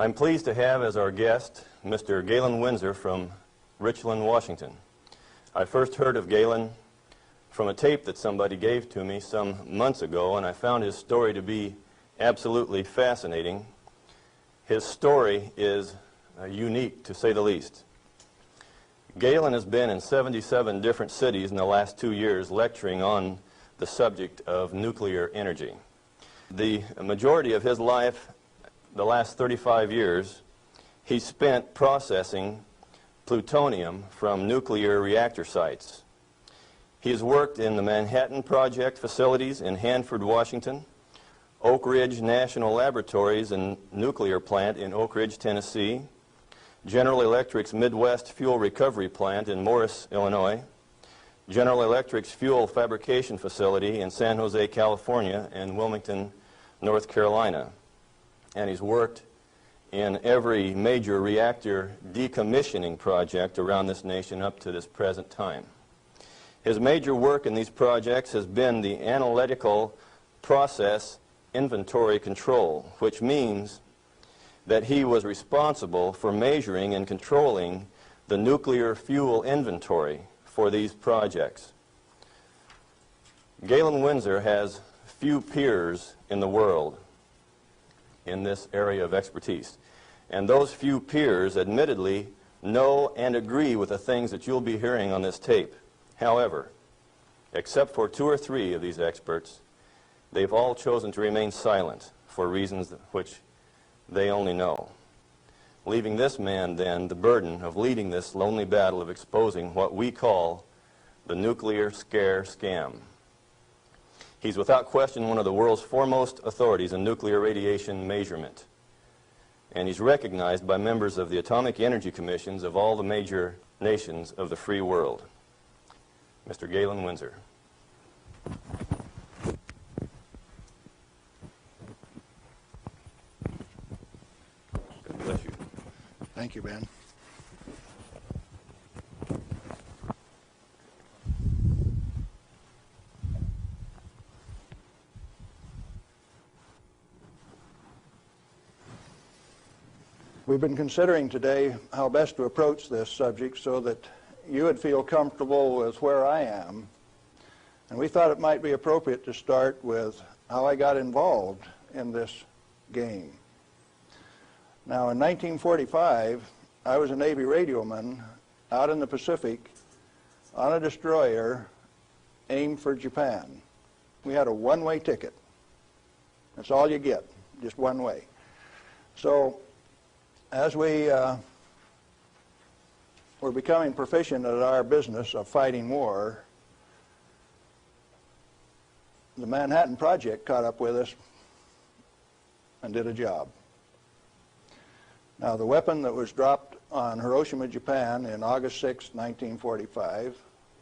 I'm pleased to have as our guest Mr. Galen Winsor from Richland, Washington. I first heard of Galen from a tape that somebody gave to me some months ago, and I found his story to be absolutely fascinating. His story is unique, to say the least. Galen has been in 77 different cities in the last 2 years lecturing on the subject of nuclear energy. The majority of his life, the last 35 years, he spent processing plutonium from nuclear reactor sites. He has worked in the Manhattan Project facilities in Hanford, Washington, Oak Ridge National Laboratories and Nuclear Plant in Oak Ridge, Tennessee, General Electric's Midwest Fuel Recovery Plant in Morris, Illinois, General Electric's Fuel Fabrication Facility in San Jose, California, and Wilmington, North Carolina. And he's worked in every major reactor decommissioning project around this nation up to this present time. His major work in these projects has been the analytical process inventory control, which means that he was responsible for measuring and controlling the nuclear fuel inventory for these projects. Galen Winsor has few peers in the world in this area of expertise. And those few peers admittedly know and agree with the things that you'll be hearing on this tape. However, except for 2 or 3 of these experts, they've all chosen to remain silent for reasons which they only know, leaving this man then the burden of leading this lonely battle of exposing what we call the nuclear scare scam. He's without question one of the world's foremost authorities in nuclear radiation measurement, and he's recognized by members of the Atomic Energy Commissions of all the major nations of the free world. Mr. Galen Winsor. God bless you. Thank you, Ben. We've been considering today how best to approach this subject so that you would feel comfortable with where I am. And we thought it might be appropriate to start with how I got involved in this game. Now, in 1945, I was a Navy radioman out in the Pacific on a destroyer aimed for Japan. We had a one-way ticket. That's all you get, just one way. So, as we were becoming proficient at our business of fighting war, the Manhattan Project caught up with us and did a job. Now, the weapon that was dropped on Hiroshima, Japan in August 6, 1945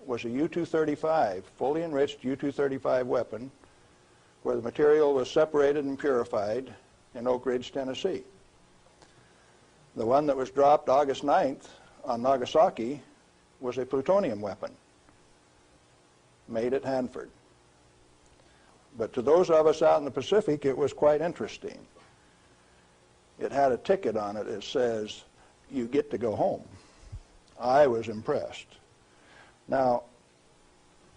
was a U-235, fully enriched U-235 weapon, where the material was separated and purified in Oak Ridge, Tennessee. The one that was dropped August 9th on Nagasaki was a plutonium weapon made at Hanford. But to those of us out in the Pacific, it was quite interesting. It had a ticket on it that says, "You get to go home." I was impressed. Now,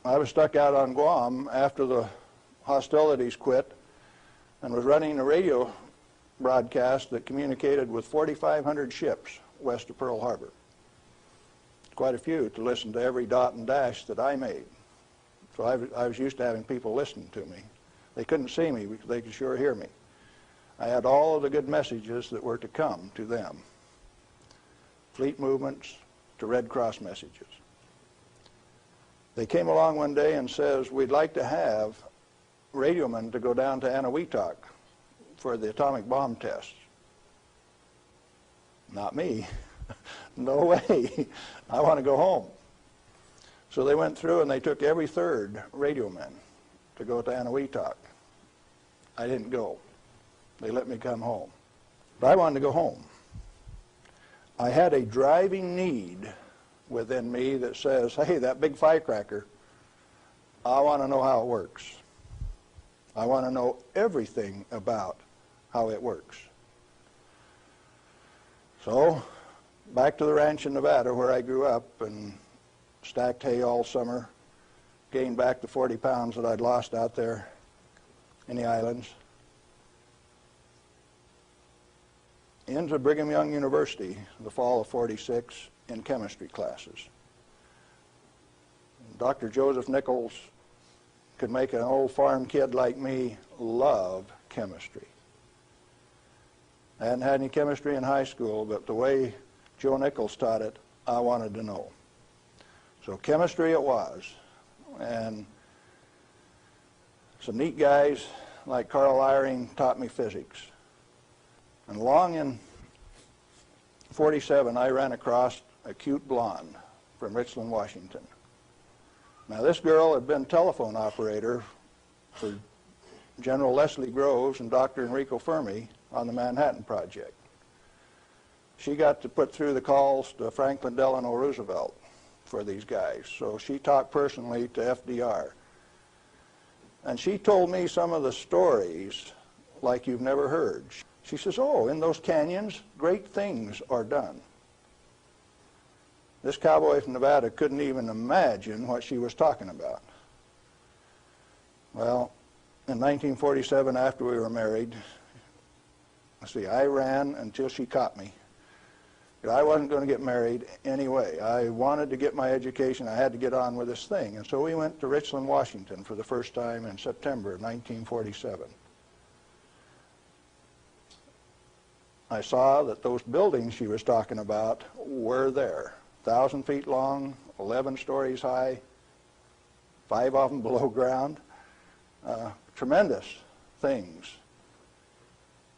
I was stuck out on Guam after the hostilities quit and was running a radio broadcast that communicated with 4,500 ships west of Pearl Harbor. Quite a few to listen to every dot and dash that I made. So I was used to having people listen to me. They couldn't see me, but they could sure hear me. I had all of the good messages that were to come to them. Fleet movements to Red Cross messages. They came along one day and says, "We'd like to have radiomen to go down to Anahuac for the atomic bomb tests." Not me. No way. I want to go home. So they went through and they took every third radioman to go to Anahuac. I didn't go. They let me come home. But I wanted to go home. I had a driving need within me that says, hey, that big firecracker, I want to know how it works. I want to know everything about how it works. So, back to the ranch in Nevada where I grew up and stacked hay all summer, gained back the 40 pounds that I'd lost out there in the islands. Into Brigham Young University the fall of '46 in chemistry classes. Dr. Joseph Nichols could make an old farm kid like me love chemistry. I hadn't had any chemistry in high school, but the way Joe Nichols taught it, I wanted to know. So chemistry it was. And some neat guys like Carl Eyring taught me physics. And along in '47, I ran across a cute blonde from Richland, Washington. Now, this girl had been telephone operator for General Leslie Groves and Dr. Enrico Fermi on the Manhattan Project. She got to put through the calls to Franklin Delano Roosevelt for these guys, so she talked personally to FDR. And she told me some of the stories like you've never heard. She says, oh, in those canyons, great things are done. This cowboy from Nevada couldn't even imagine what she was talking about. Well, in 1947, after we were married, I ran until she caught me. I wasn't going to get married anyway. I wanted to get my education. I had to get on with this thing. And so we went to Richland, Washington for the first time in September of 1947. I saw that those buildings she was talking about were there. 1,000 feet long, 11 stories high, 5 of them below ground. Tremendous things.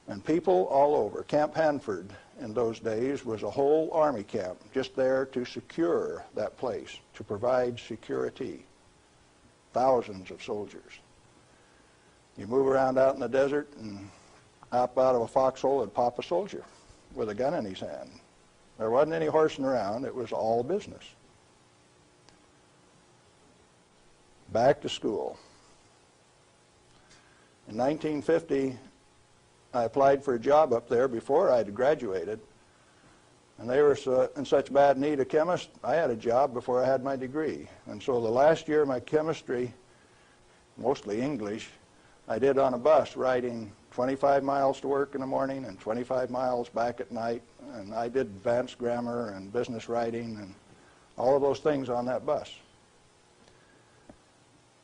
And people all over. Camp Hanford in those days was a whole army camp just there to secure that place, to provide security. Thousands of soldiers. You move around out in the desert and up out of a foxhole would pop a soldier with a gun in his hand. There wasn't any horsing around. It was all business. Back to school. In 1950, I applied for a job up there before I had graduated, and they were in such bad need of chemists, I had a job before I had my degree. And so the last year of my chemistry, mostly English, I did on a bus, riding 25 miles to work in the morning and 25 miles back at night. And I did advanced grammar and business writing and all of those things on that bus.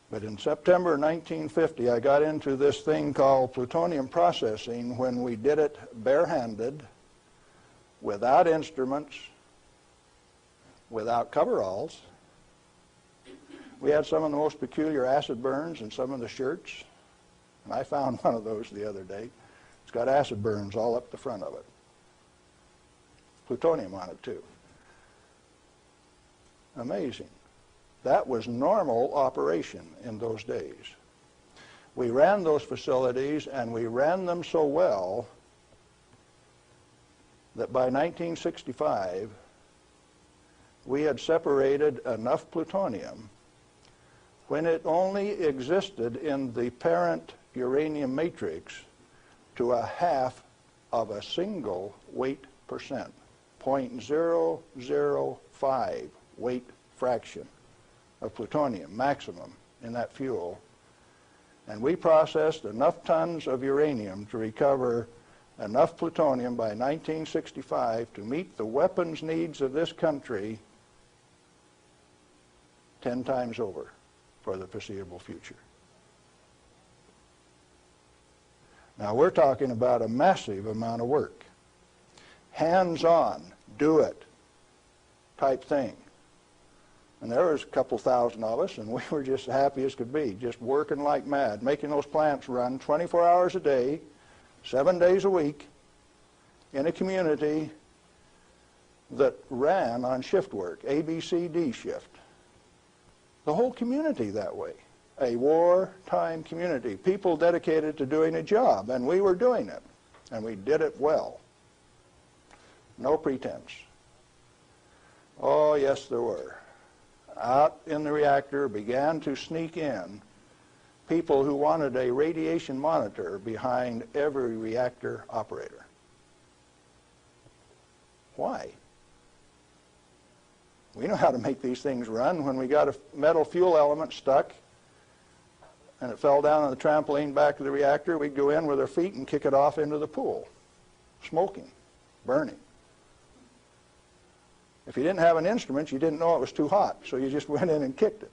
But in September 1950, I got into this thing called plutonium processing when we did it barehanded, without instruments, without coveralls. We had some of the most peculiar acid burns in some of the shirts. And I found one of those the other day. It's got acid burns all up the front of it. Plutonium on it, too. Amazing. That was normal operation in those days. We ran those facilities, and we ran them so well that by 1965, we had separated enough plutonium when it only existed in the parent uranium matrix to a half of a single weight percent, 0.005 weight fraction of plutonium maximum in that fuel. And we processed enough tons of uranium to recover enough plutonium by 1965 to meet the weapons needs of this country 10 times over for the foreseeable future. Now we're talking about a massive amount of work. Hands-on, do it type thing. And there was a couple thousand of us, and we were just happy as could be, just working like mad, making those plants run 24 hours a day, 7 days a week, in a community that ran on shift work, ABCD shift. The whole community that way. A wartime community, people dedicated to doing a job, and we were doing it, and we did it well. No pretense. Oh, yes, there were. Out in the reactor began to sneak in people who wanted a radiation monitor behind every reactor operator. Why? We know how to make these things run. When we got a metal fuel element stuck and it fell down on the trampoline back of the reactor, we'd go in with our feet and kick it off into the pool, smoking, burning. If you didn't have an instrument, you didn't know it was too hot, so you just went in and kicked it.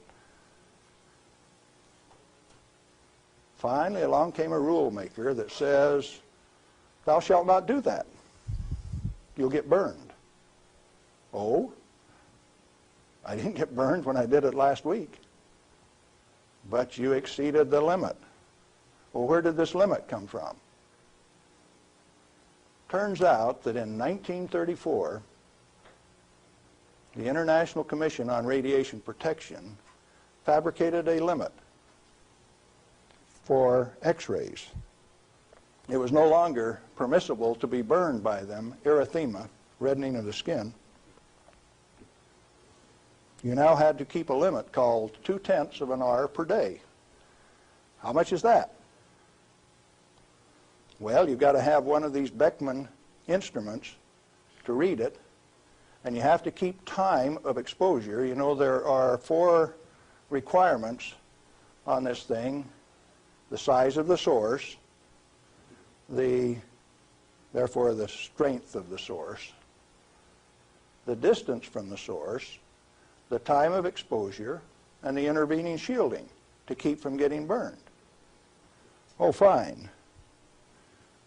Finally, along came a rule maker that says, thou shalt not do that. You'll get burned. Oh, I didn't get burned when I did it last week. But you exceeded the limit. Well, where did this limit come from? Turns out that in 1934, the International Commission on Radiation Protection fabricated a limit for X-rays. It was no longer permissible to be burned by them, erythema, reddening of the skin. You now had to keep a limit called 0.2 of an R per day. How much is that? Well, you've got to have one of these Beckman instruments to read it, and you have to keep time of exposure. You know, there are 4 requirements on this thing: the size of the source, therefore the strength of the source, the distance from the source, the time of exposure, and the intervening shielding to keep from getting burned. Oh, fine.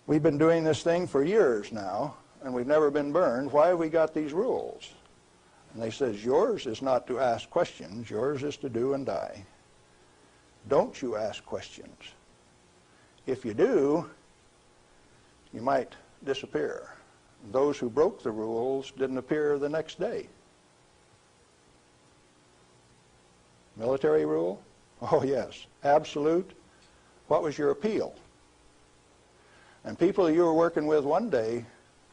We've been doing this thing for years now, and we've never been burned. Why have we got these rules? And they says, yours is not to ask questions, yours is to do and die. Don't you ask questions. If you do, you might disappear. Those who broke the rules didn't appear the next day. Military rule? Oh, yes. Absolute. What was your appeal? And people you were working with one day,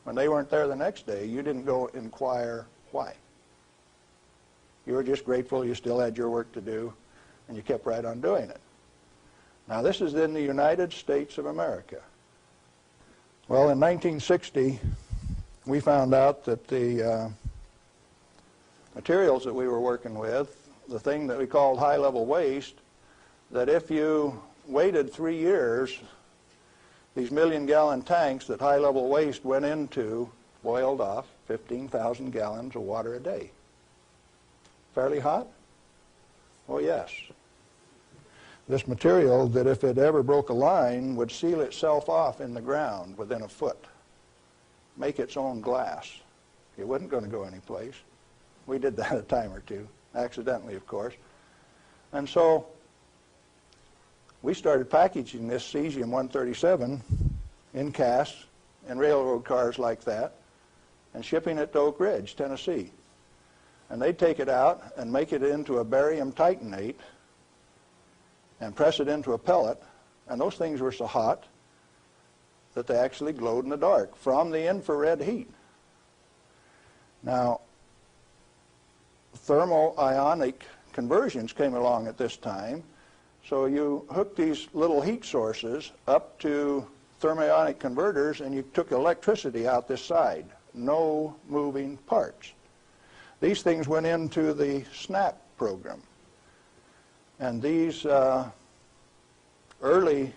when they weren't there the next day, you didn't go inquire why. You were just grateful you still had your work to do, and you kept right on doing it. Now, this is in the United States of America. Well, in 1960, we found out that the materials that we were working with, the thing that we called high-level waste, that if you waited 3 years, these million-gallon tanks that high-level waste went into boiled off 15,000 gallons of water a day. Fairly hot? Oh, yes. This material, that if it ever broke a line, would seal itself off in the ground within a foot, make its own glass. It wasn't going to go anyplace. We did that a time or two, accidentally, of course. And so we started packaging this cesium-137 in casks and railroad cars like that and shipping it to Oak Ridge, Tennessee. And they'd take it out and make it into a barium titanate and press it into a pellet, and those things were so hot that they actually glowed in the dark from the infrared heat. Now, thermo-ionic conversions came along at this time, so you hooked these little heat sources up to thermionic converters and you took electricity out this side. No moving parts. These things went into the SNAP program. And these early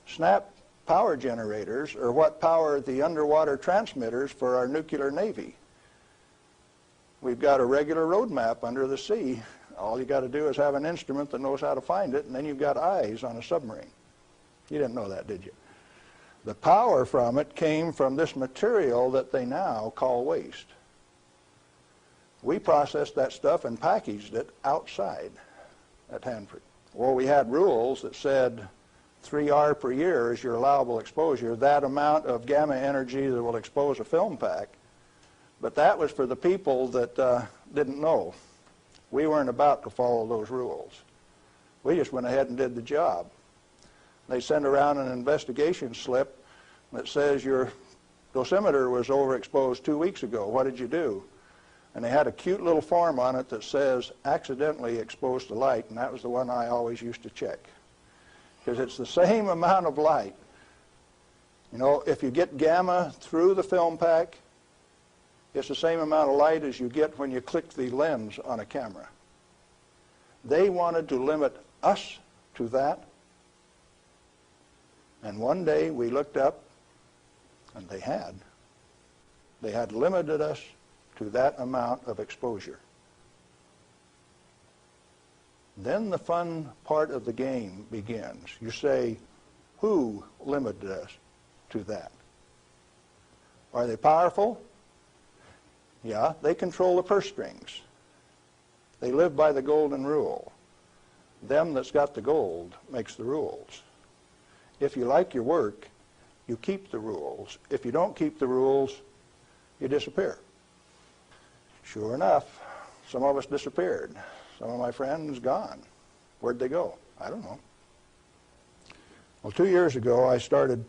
SNAP power generators are what power the underwater transmitters for our nuclear navy. We've got a regular road map under the sea. All you got to do is have an instrument that knows how to find it, and then you've got eyes on a submarine. You didn't know that, did you? The power from it came from this material that they now call waste. We processed that stuff and packaged it outside at Hanford. Well, we had rules that said 3R per year is your allowable exposure, that amount of gamma energy that will expose a film pack. But that was for the people that didn't know. We weren't about to follow those rules. We just went ahead and did the job. They send around an investigation slip that says your dosimeter was overexposed 2 weeks ago. What did you do? And they had a cute little form on it that says accidentally exposed to light, and that was the one I always used to check. Because it's the same amount of light. You know, if you get gamma through the film pack, It's the same amount of light as you get when you click the lens on a camera. They wanted to limit us to that. And one day we looked up, and they had. They had limited us to that amount of exposure. Then the fun part of the game begins. You say, who limited us to that? Are they powerful? Yeah, they control the purse strings. They live by the golden rule. Them that's got the gold makes the rules. If you like your work, you keep the rules. If you don't keep the rules, you disappear. Sure enough, some of us disappeared. Some of my friends gone. Where'd they go? I don't know. Well, 2 years ago, I started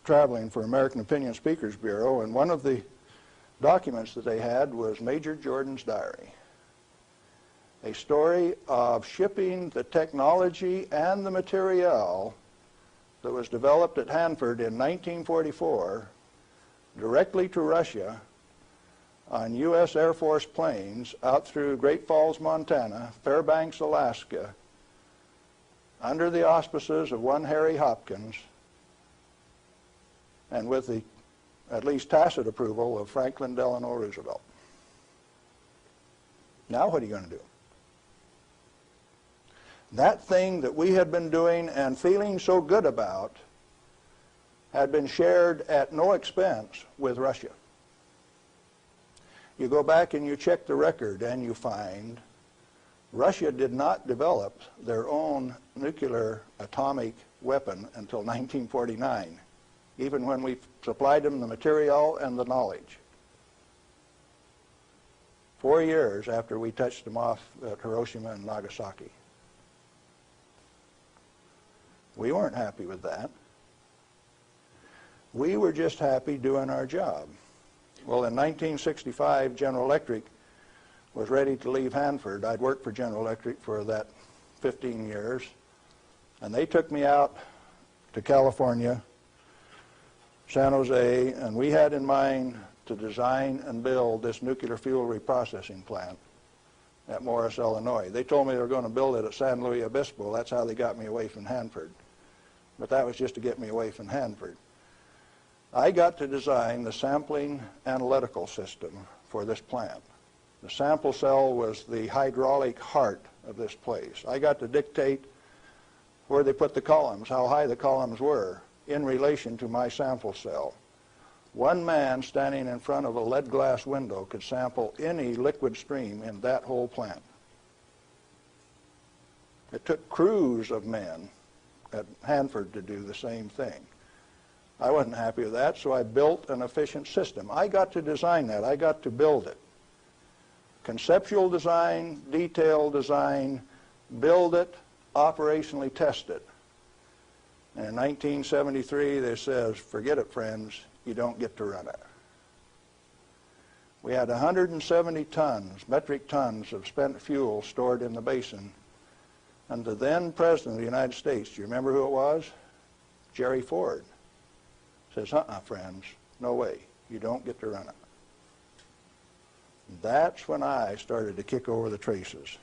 traveling for American Opinion Speakers Bureau, and one of the documents that they had was Major Jordan's diary. A story of shipping the technology and the materiel that was developed at Hanford in 1944 directly to Russia on U.S. Air Force planes out through Great Falls, Montana, Fairbanks, Alaska, under the auspices of one Harry Hopkins, and with the at least tacit approval of Franklin Delano Roosevelt. Now what are you going to do? That thing that we had been doing and feeling so good about had been shared at no expense with Russia. You go back and you check the record and you find Russia did not develop their own nuclear atomic weapon until 1949, even when we supplied them the material and the knowledge. 4 years after we touched them off at Hiroshima and Nagasaki. We weren't happy with that. We were just happy doing our job. Well, in 1965, General Electric was ready to leave Hanford. I'd worked for General Electric for that 15 years, and they took me out to California, San Jose, and we had in mind to design and build this nuclear fuel reprocessing plant at Morris, Illinois. They told me they were going to build it at San Luis Obispo. That's how they got me away from Hanford. But that was just to get me away from Hanford. I got to design the sampling analytical system for this plant. The sample cell was the hydraulic heart of this place. I got to dictate where they put the columns, how high the columns were in relation to my sample cell. One man standing in front of a lead glass window could sample any liquid stream in that whole plant. It took crews of men at Hanford to do the same thing. I wasn't happy with that, so I built an efficient system. I got to design that. I got to build it. Conceptual design, detailed design, build it, operationally test it. And in 1973, they says, forget it, friends, you don't get to run it. We had 170 tons, metric tons of spent fuel stored in the basin. And the then President of the United States, do you remember who it was? Jerry Ford. Says, friends, no way, you don't get to run it. That's when I started to kick over the traces.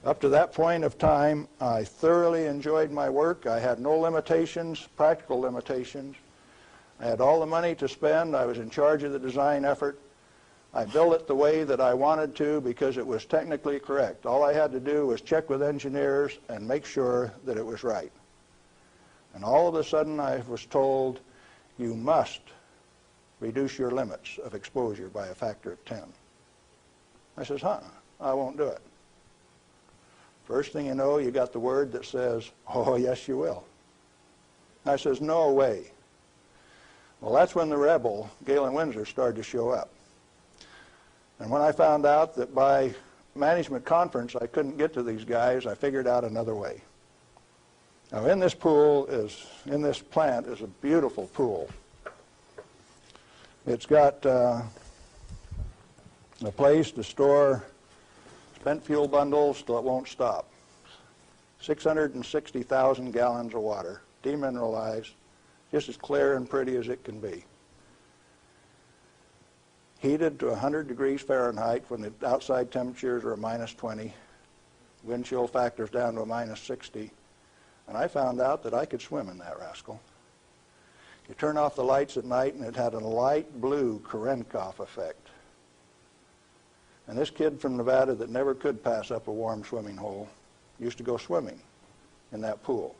Up to that point of time, I thoroughly enjoyed my work. I had no limitations, practical limitations. I had all the money to spend. I was in charge of the design effort. I built it the way that I wanted to because it was technically correct. All I had to do was check with engineers and make sure that it was right. And all of a sudden I was told, you must reduce your limits of exposure by a factor of 10. I says, I won't do it. First thing you know, you got the word that says, oh, yes, you will. I says, no way. Well, that's when the rebel, Galen Winsor, started to show up. And when I found out that by management conference I couldn't get to these guys, I figured out another way. Now, in this plant is a beautiful pool. It's got a place to store spent fuel bundles till it won't stop. 660,000 gallons of water, demineralized, just as clear and pretty as it can be. heated to 100 degrees Fahrenheit when the outside temperatures are minus 20, wind chill factors down to a minus 60, and I found out that I could swim in that rascal. You turn off the lights at night and it had a light blue Cherenkov effect. And this kid from Nevada that never could pass up a warm swimming hole used to go swimming in that pool.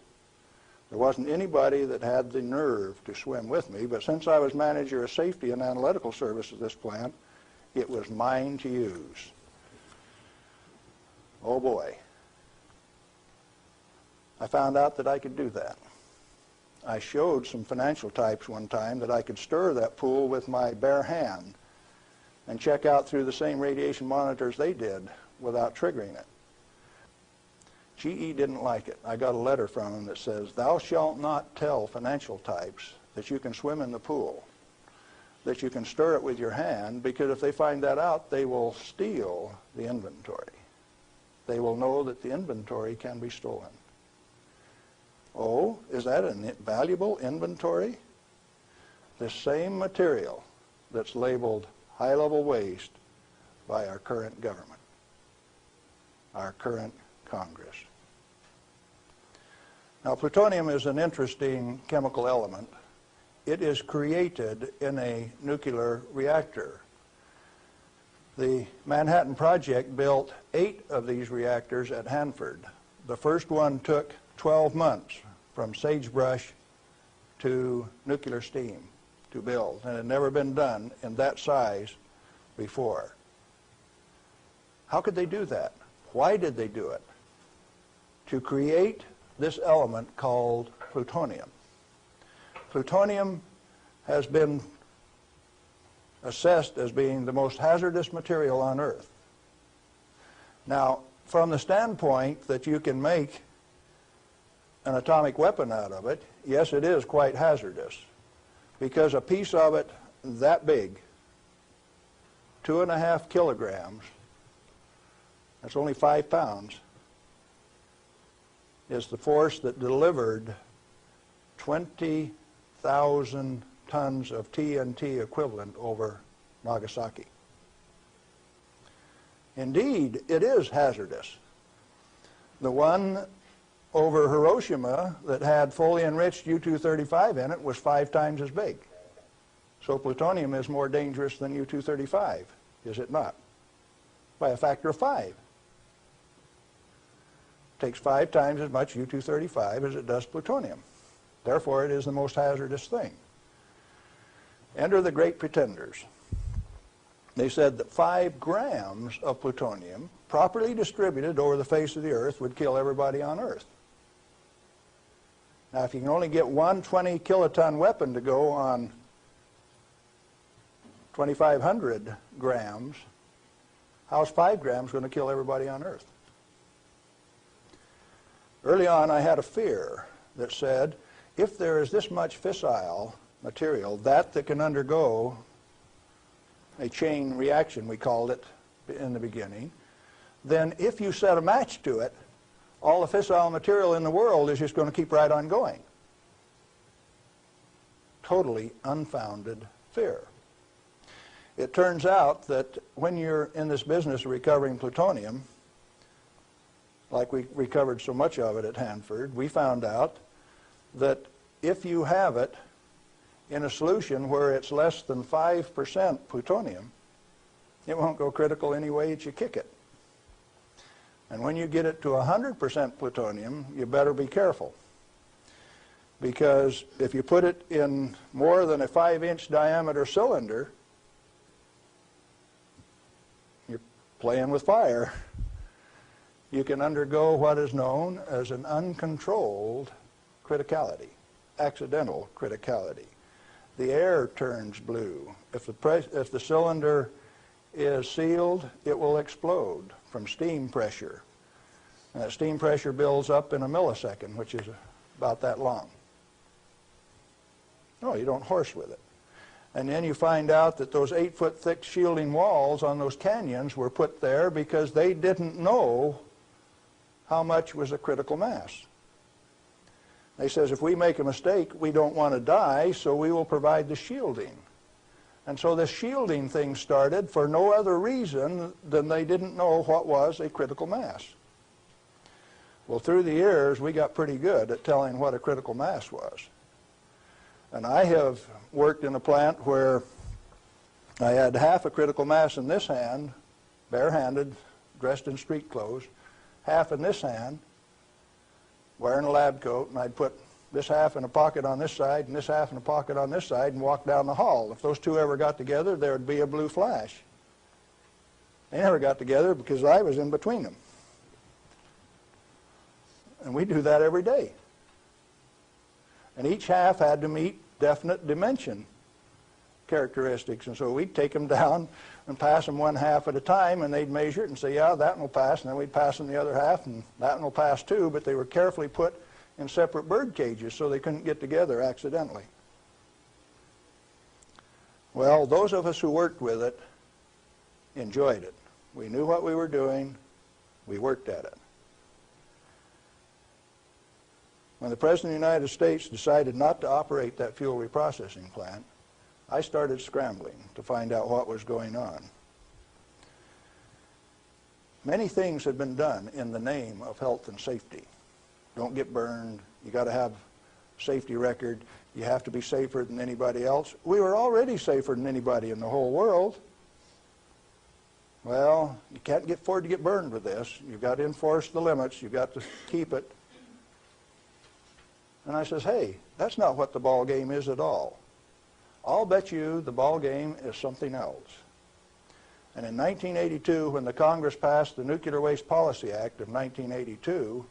There wasn't anybody that had the nerve to swim with me, but since I was manager of safety and analytical service at this plant, it was mine to use. Oh boy. I found out that I could do that. I showed some financial types one time that I could stir that pool with my bare hand and check out through the same radiation monitors they did without triggering it. GE didn't like it. I got a letter from him that says, "Thou shalt not tell financial types that you can swim in the pool, that you can stir it with your hand, because if they find that out, they will steal the inventory. They will know that the inventory can be stolen." Oh, is that a valuable inventory? The same material that's labeled high-level waste by our current government, our current Congress. Now, plutonium is an interesting chemical element. It is created in a nuclear reactor. The Manhattan Project built 8 of these reactors at Hanford. The first one took 12 months from sagebrush to nuclear steam to build, and it had never been done in that size before. How could they do that? Why did they do it? To create this element called plutonium. Plutonium has been assessed as being the most hazardous material on Earth. Now, from the standpoint that you can make an atomic weapon out of it, yes, it is quite hazardous, because a piece of it that big, 2.5 kilograms, that's only 5 pounds, is the force that delivered 20,000 tons of TNT equivalent over Nagasaki. Indeed, it is hazardous. The one over Hiroshima that had fully enriched U-235 in it was 5 times as big. So plutonium is more dangerous than U-235, is it not? By a factor of 5. It takes 5 times as much U-235 as it does plutonium. Therefore, it is the most hazardous thing. Enter the great pretenders. They said that 5 grams of plutonium, properly distributed over the face of the Earth, would kill everybody on Earth. Now, if you can only get one 20-kiloton weapon to go on 2,500 grams, how's 5 grams going to kill everybody on Earth? Early on, I had a fear that said, if there is this much fissile material, that can undergo a chain reaction, we called it in the beginning, then if you set a match to it, all the fissile material in the world is just going to keep right on going. Totally unfounded fear. It turns out that when you're in this business of recovering plutonium, like we recovered so much of it at Hanford, we found out that if you have it in a solution where it's less than 5% plutonium, it won't go critical any way that you kick it. And when you get it to 100% plutonium, you better be careful. Because if you put it in more than a 5-inch diameter cylinder, you're playing with fire. You can undergo what is known as an uncontrolled criticality, accidental criticality. The air turns blue. If the cylinder is sealed, it will explode from steam pressure. And that steam pressure builds up in a millisecond, which is about that long. No, you don't horse with it. And then you find out that those 8-foot thick shielding walls on those canyons were put there because they didn't know how much was a critical mass. They says, if we make a mistake, we don't want to die, so we will provide the shielding. And so this shielding thing started for no other reason than they didn't know what was a critical mass. Well, through the years, we got pretty good at telling what a critical mass was. And I have worked in a plant where I had half a critical mass in this hand, barehanded, dressed in street clothes, half in this hand, wearing a lab coat, and I'd put this half in a pocket on this side and this half in a pocket on this side and walk down the hall. If those two ever got together, there would be a blue flash. They never got together because I was in between them. And we do that every day. And each half had to meet definite dimension characteristics. And so we'd take them down and pass them one half at a time, and they'd measure it and say, yeah, that one will pass. And then we'd pass them the other half, and that one will pass too. But they were carefully put in separate bird cages so they couldn't get together accidentally. Well, those of us who worked with it enjoyed it. We knew what we were doing. We worked at it. When the President of the United States decided not to operate that fuel reprocessing plant, I started scrambling to find out what was going on. Many things had been done in the name of health and safety. Don't get burned. You got to have a safety record. You have to be safer than anybody else. We were already safer than anybody in the whole world. Well, you can't afford to get burned with this. You've got to enforce the limits. You've got to keep it. And I says, hey, that's not what the ball game is at all. I'll bet you the ball game is something else. And in 1982, when the Congress passed the Nuclear Waste Policy Act of 1982,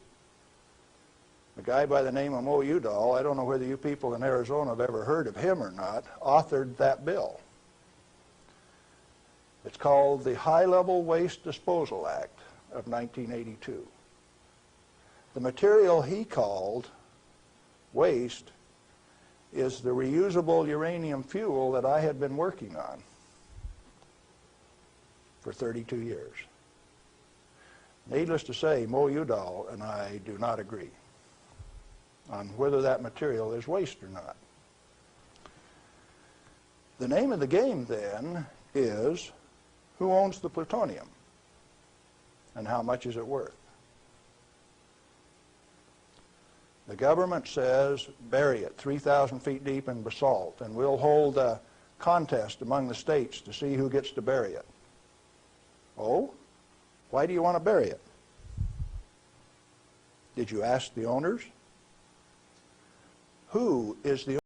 a guy by the name of Mo Udall, I don't know whether you people in Arizona have ever heard of him or not, authored that bill. It's called the High-Level Waste Disposal Act of 1982. The material he called waste is the reusable uranium fuel that I had been working on for 32 years. Needless to say, Mo Udall and I do not agree on whether that material is waste or not. The name of the game then is who owns the plutonium and how much is it worth? The government says bury it 3,000 feet deep in basalt, and we'll hold a contest among the states to see who gets to bury it. Oh? Why do you want to bury it? Did you ask the owners? Who is the